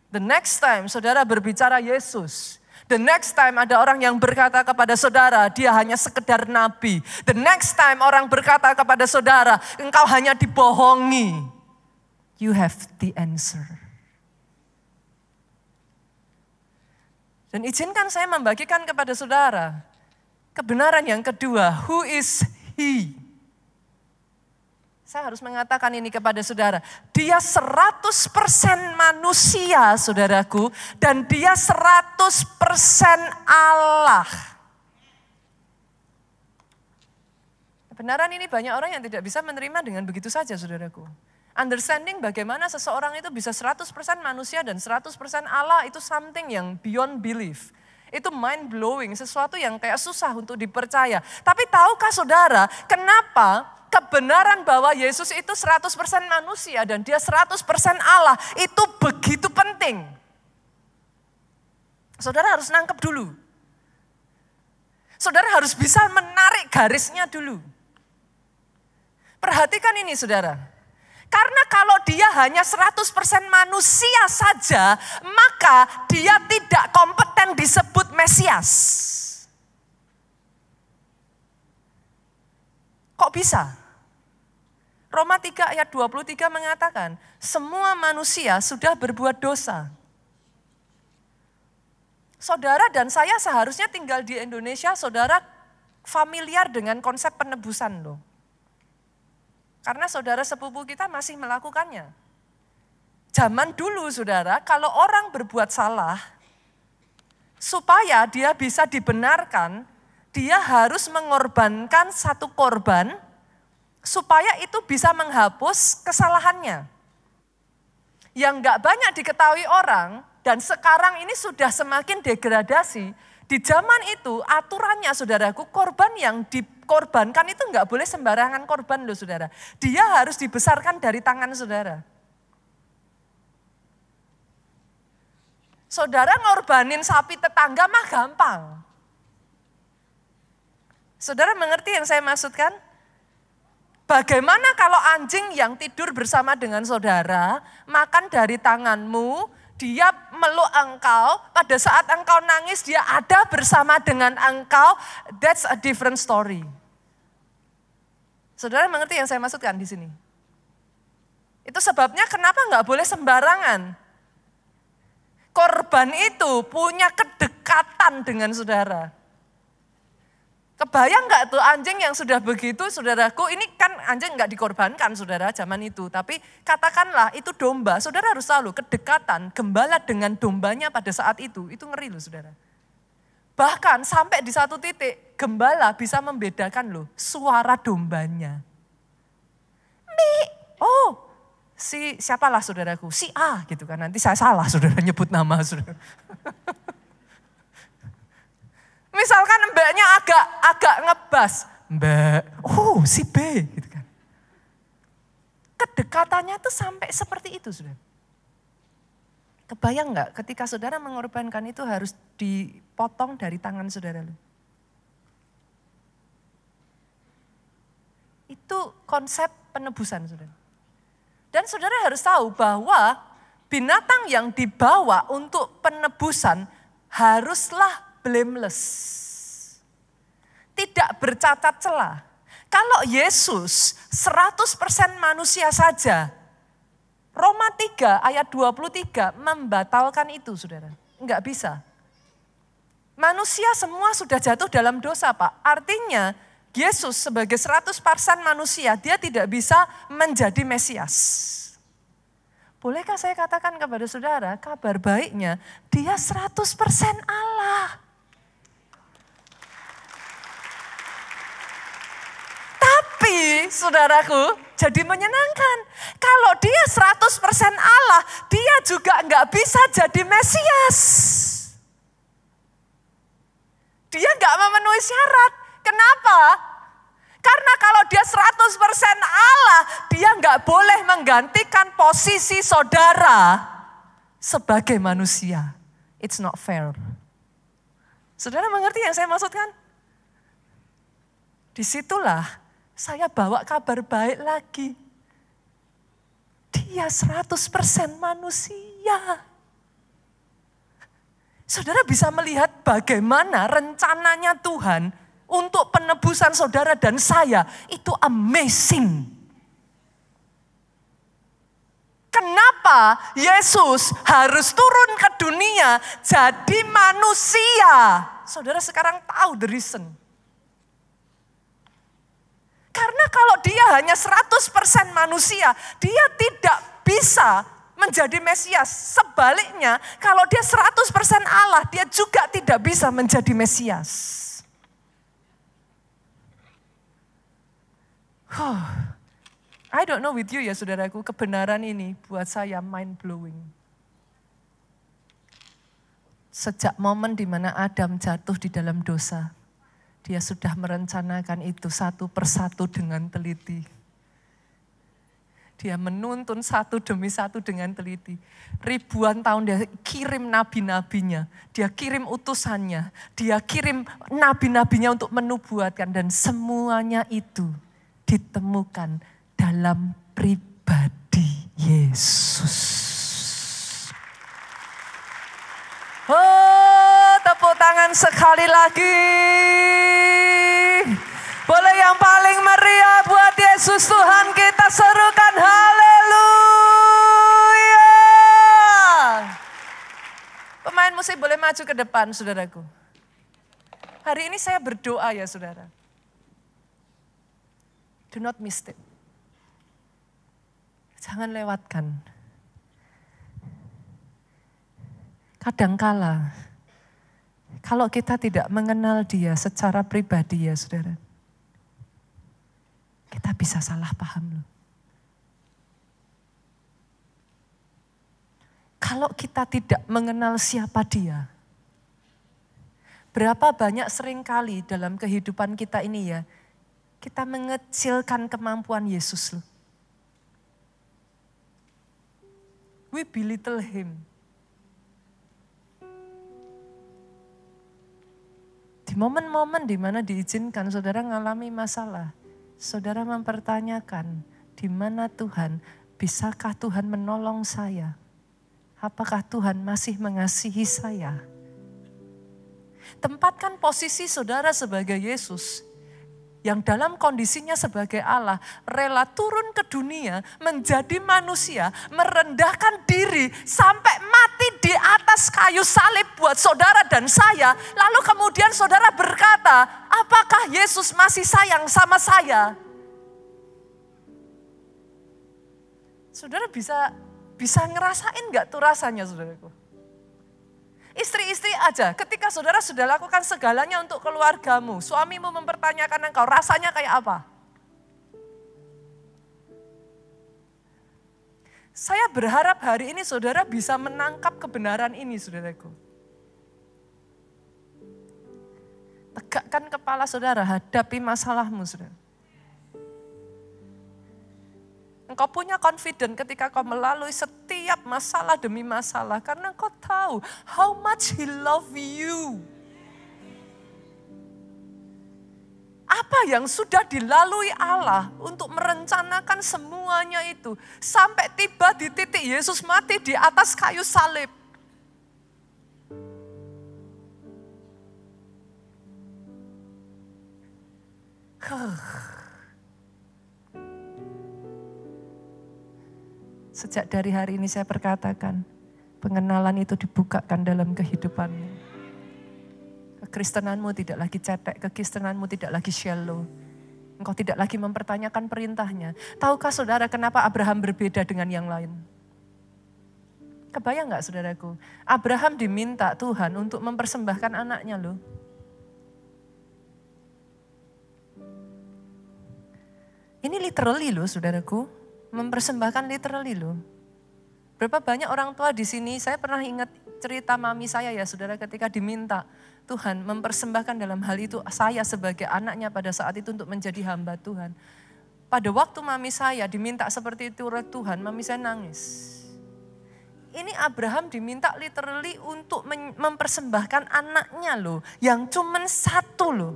The next time saudara berbicara Yesus, the next time ada orang yang berkata kepada saudara, dia hanya sekedar nabi. The next time orang berkata kepada saudara, engkau hanya dibohongi. You have the answer. Dan izinkan saya membagikan kepada saudara kebenaran yang kedua, who is he? Saya harus mengatakan ini kepada saudara. Dia 100% manusia, saudaraku. Dan dia 100% Allah. Kebenaran ini banyak orang yang tidak bisa menerima dengan begitu saja, saudaraku. Understanding bagaimana seseorang itu bisa 100% manusia dan 100% Allah itu something yang beyond belief. Itu mind blowing, sesuatu yang kayak susah untuk dipercaya. Tapi tahukah saudara, kenapa kebenaran bahwa Yesus itu 100% manusia dan dia 100% Allah itu begitu penting? Saudara harus nangkep dulu. Saudara harus bisa menarik garisnya dulu. Perhatikan ini saudara. Karena kalau dia hanya 100% manusia saja, maka dia tidak kompeten disebut Mesias. Kok bisa? Roma 3 ayat 23 mengatakan, semua manusia sudah berbuat dosa. Saudara dan saya seharusnya tinggal di Indonesia, saudara familiar dengan konsep penebusan loh. Karena saudara sepupu kita masih melakukannya. Zaman dulu saudara, kalau orang berbuat salah, supaya dia bisa dibenarkan, dia harus mengorbankan satu korban, supaya itu bisa menghapus kesalahannya. Yang gak banyak diketahui orang, dan sekarang ini sudah semakin degradasi, di zaman itu aturannya saudaraku, korban yang dikorbankan itu gak boleh sembarangan korban loh saudara. Dia harus dibesarkan dari tangan saudara. Saudara ngorbanin sapi tetangga mah gampang. Saudara mengerti yang saya maksudkan? Bagaimana kalau anjing yang tidur bersama dengan saudara, makan dari tanganmu, dia meluk engkau, pada saat engkau nangis dia ada bersama dengan engkau, that's a different story. Saudara mengerti yang saya maksudkan di sini? Itu sebabnya kenapa nggak boleh sembarangan. Korban itu punya kedekatan dengan saudara. Kebayang nggak tuh anjing yang sudah begitu, saudaraku, ini kan anjing nggak dikorbankan saudara zaman itu. Tapi katakanlah itu domba, saudara harus tahu loh, kedekatan gembala dengan dombanya pada saat itu ngeri loh saudara. Bahkan sampai di satu titik, gembala bisa membedakan loh suara dombanya. Oh, siapalah saudaraku, si A gitu kan, nanti saya salah saudara nyebut nama saudara. Misalkan mbaknya agak ngebas, mbak, oh si B gitu kan. Kedekatannya tuh sampai seperti itu saudara. Kebayang nggak ketika saudara mengorbankan itu harus dipotong dari tangan saudara lu. Itu konsep penebusan saudara. Dan saudara harus tahu bahwa binatang yang dibawa untuk penebusan haruslah blameless. Tidak bercacat celah. Kalau Yesus 100% manusia saja, Roma 3 ayat 23 membatalkan itu saudara. Enggak bisa. Manusia semua sudah jatuh dalam dosa Pak. Artinya Yesus sebagai 100% manusia, dia tidak bisa menjadi Mesias. Bolehkah saya katakan kepada saudara, kabar baiknya dia 100% Allah. Tapi saudaraku, jadi menyenangkan. Kalau dia 100% Allah, dia juga enggak bisa jadi Mesias. Dia enggak memenuhi syarat. Kenapa? Karena kalau dia 100% Allah, dia enggak boleh menggantikan posisi saudara sebagai manusia. It's not fair. Saudara mengerti yang saya maksudkan? Disitulah saya bawa kabar baik lagi. Dia 100% manusia. Saudara bisa melihat bagaimana rencananya Tuhan untuk penebusan saudara dan saya. Itu amazing. Kenapa Yesus harus turun ke dunia jadi manusia? Saudara sekarang tahu the reason. Karena kalau dia hanya 100% manusia, dia tidak bisa menjadi Mesias. Sebaliknya, kalau dia 100% Allah, dia juga tidak bisa menjadi Mesias. I don't know with you ya saudaraku, kebenaran ini buat saya mind blowing. Sejak momen di mana Adam jatuh di dalam dosa, dia sudah merencanakan itu satu persatu dengan teliti. Dia menuntun satu demi satu dengan teliti. Ribuan tahun dia kirim nabi-nabinya, dia kirim utusannya, dia kirim nabi-nabinya untuk menubuatkan. Dan semuanya itu ditemukan dalam pribadi Yesus. Oh, tepuk tangan sekali lagi. Boleh yang paling meriah buat Yesus Tuhan kita serukan haleluya. Pemain musik boleh maju ke depan saudaraku. Hari ini saya berdoa ya saudara. Do not miss it. Jangan lewatkan. Kadangkala, kalau kita tidak mengenal dia secara pribadi ya saudara, kita bisa salah paham loh. Kalau kita tidak mengenal siapa dia, berapa banyak seringkali dalam kehidupan kita ini ya, kita mengecilkan kemampuan Yesus loh. We belittle him. Di momen-momen di mana diizinkan saudara mengalami masalah, saudara mempertanyakan, di mana Tuhan, bisakah Tuhan menolong saya? Apakah Tuhan masih mengasihi saya? Tempatkan posisi saudara sebagai Yesus, yang dalam kondisinya sebagai Allah, rela turun ke dunia, menjadi manusia, merendahkan diri, sampai mati di atas kayu salib buat saudara dan saya. Lalu kemudian saudara berkata, apakah Yesus masih sayang sama saya? Saudara bisa ngerasain gak tuh rasanya saudaraku? Istri-istri aja, ketika saudara sudah lakukan segalanya untuk keluargamu, suamimu mempertanyakan engkau, rasanya kayak apa? Saya berharap hari ini saudara bisa menangkap kebenaran ini, saudaraku. Tegakkan kepala saudara, hadapi masalahmu, saudara. Engkau punya confident ketika kau melalui setiap masalah demi masalah. Karena kau tahu how much He love you. Apa yang sudah dilalui Allah untuk merencanakan semuanya itu. Sampai tiba di titik Yesus mati di atas kayu salib. Sejak dari hari ini saya perkatakan, pengenalan itu dibukakan dalam kehidupanmu. Kekristenanmu tidak lagi cetek, kekristenanmu tidak lagi shallow. Engkau tidak lagi mempertanyakan perintahnya. Tahukah saudara kenapa Abraham berbeda dengan yang lain? Kebayang gak saudaraku? Abraham diminta Tuhan untuk mempersembahkan anaknya loh. Ini literally loh saudaraku. Mempersembahkan literally loh. Berapa banyak orang tua di sini, saya pernah ingat cerita mami saya ya saudara, ketika diminta Tuhan mempersembahkan dalam hal itu saya sebagai anaknya pada saat itu untuk menjadi hamba Tuhan. Pada waktu mami saya diminta seperti itu oleh Tuhan, mami saya nangis. Ini Abraham diminta literally untuk mempersembahkan anaknya loh, yang cuman satu loh.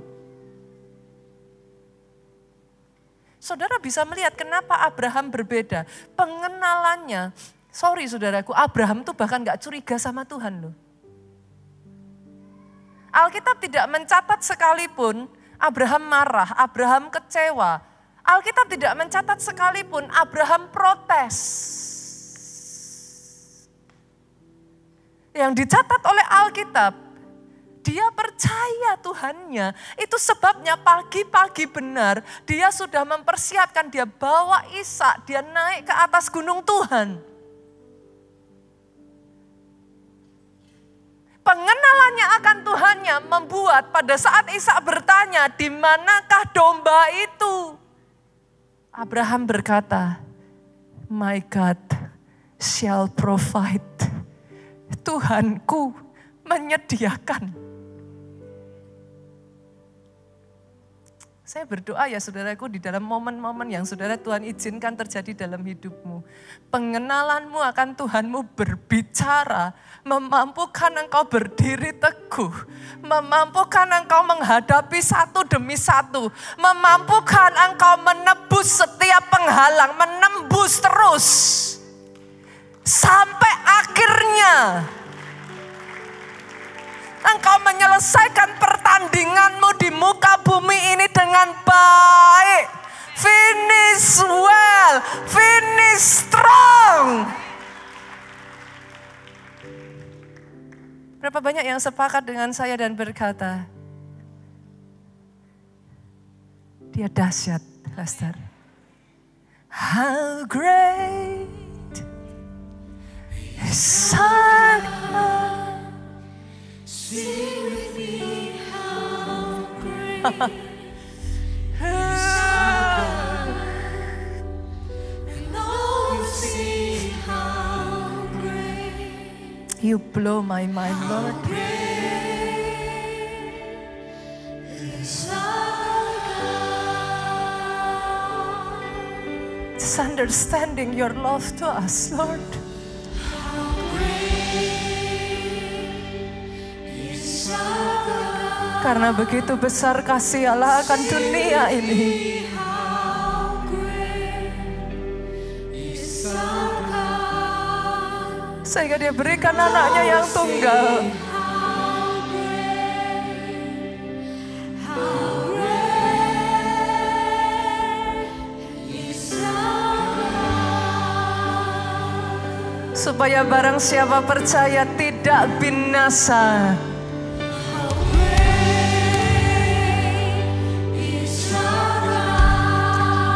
Saudara bisa melihat kenapa Abraham berbeda. Pengenalannya, sorry saudaraku, Abraham tuh bahkan gak curiga sama Tuhan loh. Alkitab tidak mencatat sekalipun Abraham marah, Abraham kecewa. Alkitab tidak mencatat sekalipun Abraham protes. Yang dicatat oleh Alkitab, dia percaya Tuhannya. Itu sebabnya pagi-pagi benar dia sudah mempersiapkan, dia bawa Ishak, dia naik ke atas gunung Tuhan. Pengenalannya akan Tuhannya membuat pada saat Ishak bertanya, di manakah domba itu? Abraham berkata, my God shall provide. Tuhanku menyediakan. Saya berdoa ya saudaraku di dalam momen-momen yang saudara Tuhan izinkan terjadi dalam hidupmu. Pengenalanmu akan Tuhanmu berbicara, memampukan engkau berdiri teguh, memampukan engkau menghadapi satu demi satu, memampukan engkau menebus setiap penghalang, menembus terus. Sampai akhirnya engkau menyelesaikan pertandinganmu di muka bumi ini dengan baik. Finish well, finish strong. Berapa banyak yang sepakat dengan saya dan berkata, dia dahsyat, Lester. How great is our God. Sing with me how great is our God, and all will see how great. You blow my mind, Lord. How great is our God. Just understanding your love to us, Lord. Karena begitu besar kasih Allah akan dunia ini. Sehingga dia berikan anaknya yang tunggal. Supaya barang siapa percaya tidak binasa,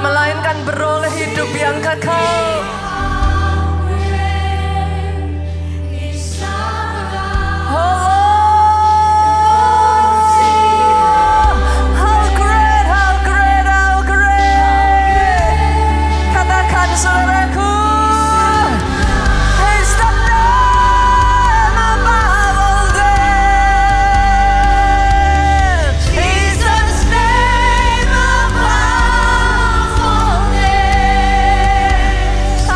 melainkan beroleh hidup yang kekal. How great, how great, how great. Katakan saudaraku, He's the name above all names. He's the name above all names.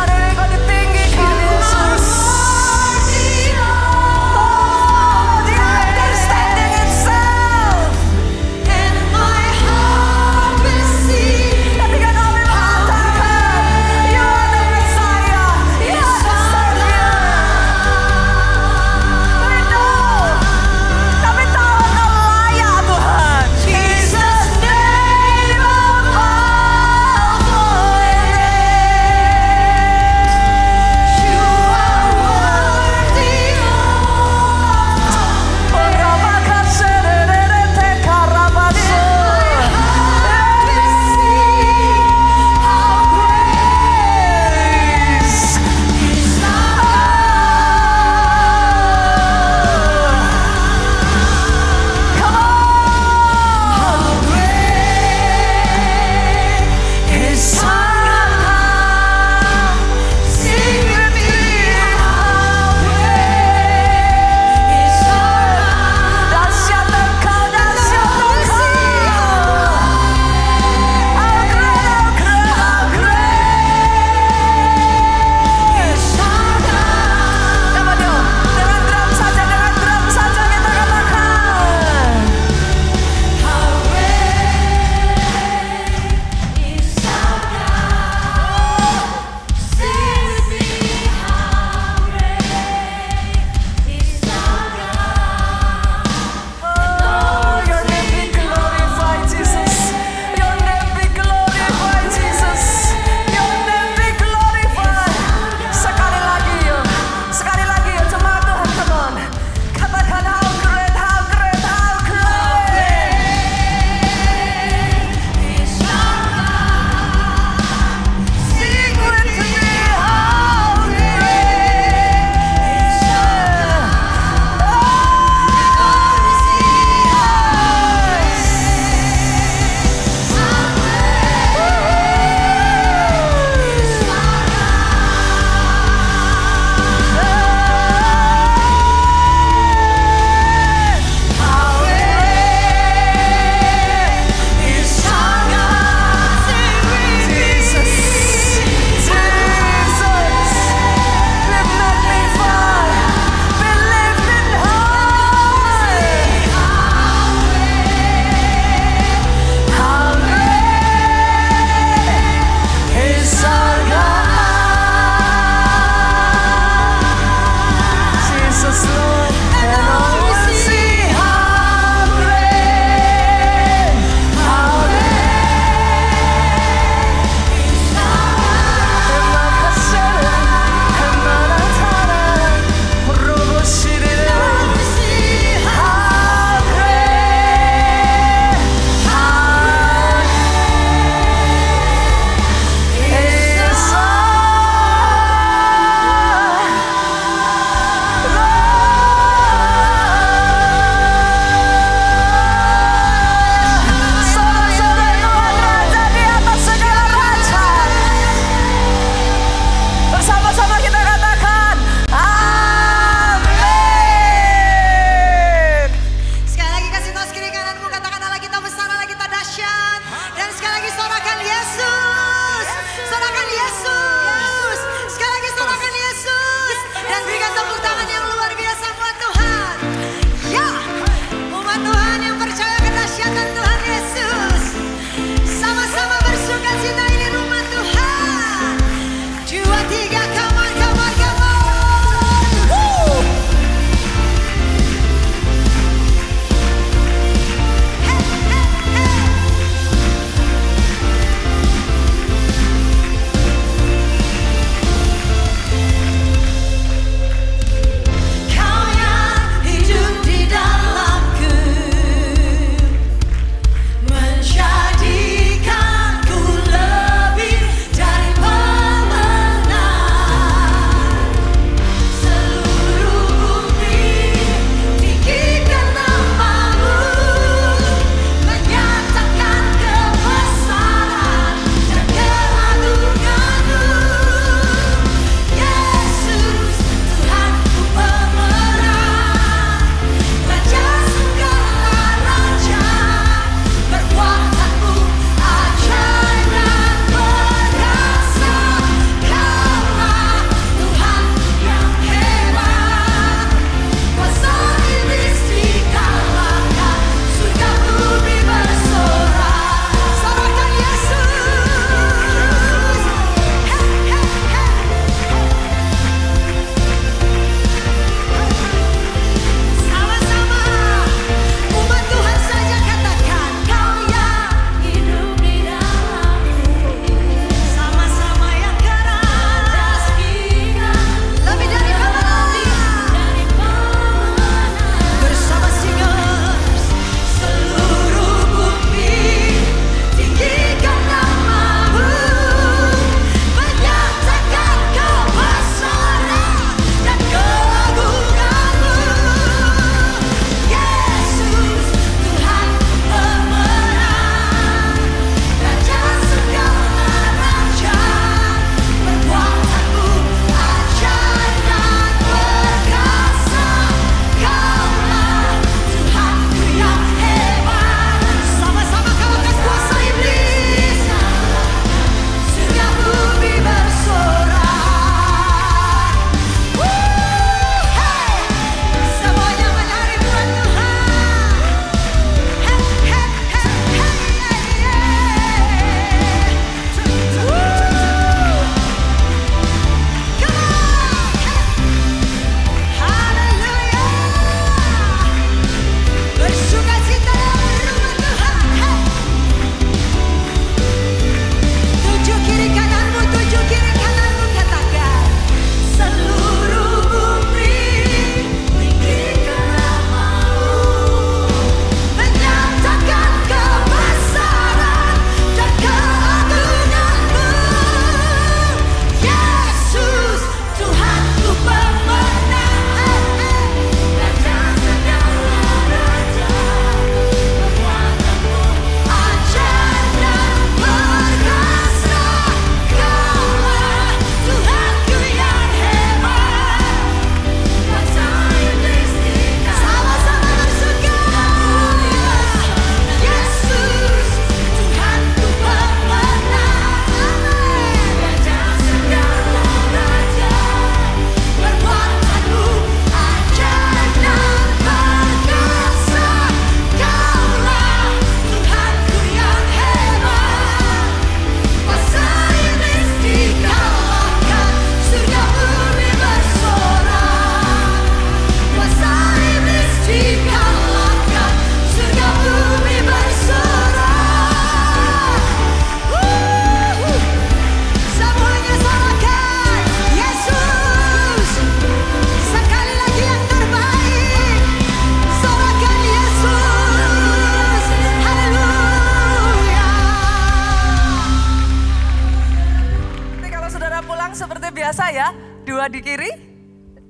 sebelah saya, 2 di kiri,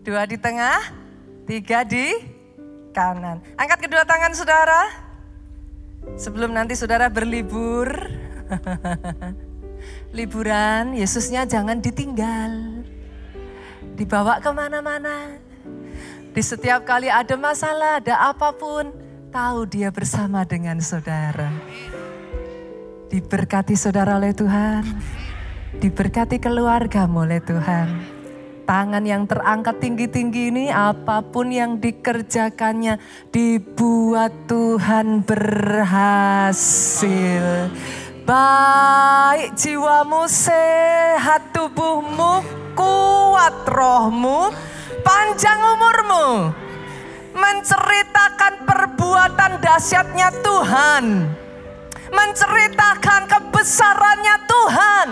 2 di tengah, 3 di kanan. Angkat kedua tangan saudara. Sebelum nanti saudara berlibur. Liburan, Yesusnya jangan ditinggal. Dibawa kemana-mana. Di setiap kali ada masalah, ada apapun, tahu dia bersama dengan saudara. Diberkati saudara oleh Tuhan. Diberkati keluargamu oleh Tuhan. Tangan yang terangkat tinggi-tinggi ini, apapun yang dikerjakannya, dibuat Tuhan berhasil. Baik jiwamu sehat, tubuhmu kuat, rohmu panjang, umurmu menceritakan perbuatan dahsyatnya Tuhan, menceritakan kebesarannya Tuhan.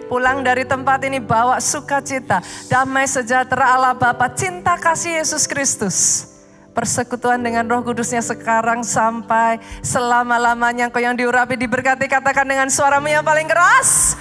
Pulang dari tempat ini bawa sukacita, damai sejahtera Allah Bapa, cinta kasih Yesus Kristus, persekutuan dengan Roh Kudusnya sekarang sampai selama-lamanya. Engkau yang diurapi, diberkati, katakan dengan suaramu yang paling keras.